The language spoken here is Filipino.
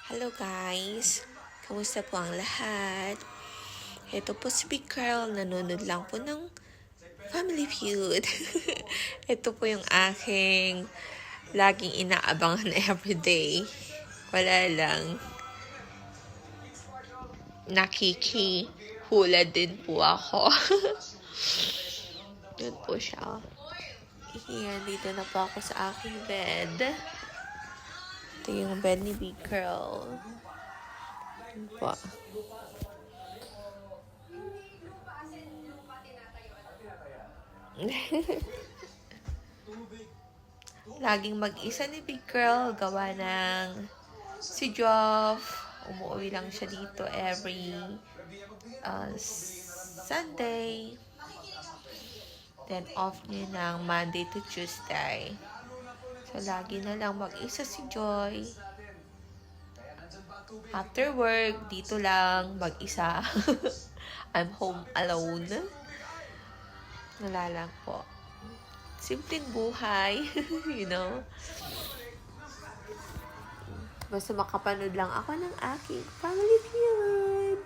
Hello guys! Kamusta po ang lahat? Ito po si Big Girl, nanonood lang po ng Family Feud. Ito po yung aking laging inaabangan everyday. Wala lang. Nakikihula din po ako. Yun po siya. Yan, dito na po ako sa aking bed. Ito yung bed ni Big Girl. Yun po. Laging mag-isa ni Big Girl, gawa ng si Joff. Umuwi lang siya dito every Sunday. Then off niya ng Monday to Tuesday. So lagi na lang mag-isa si Joy. After work, dito lang mag-isa. I'm home alone. Wala lang po. Simpleng buhay, you know. Basta makapanood lang ako ng aking Family Feud.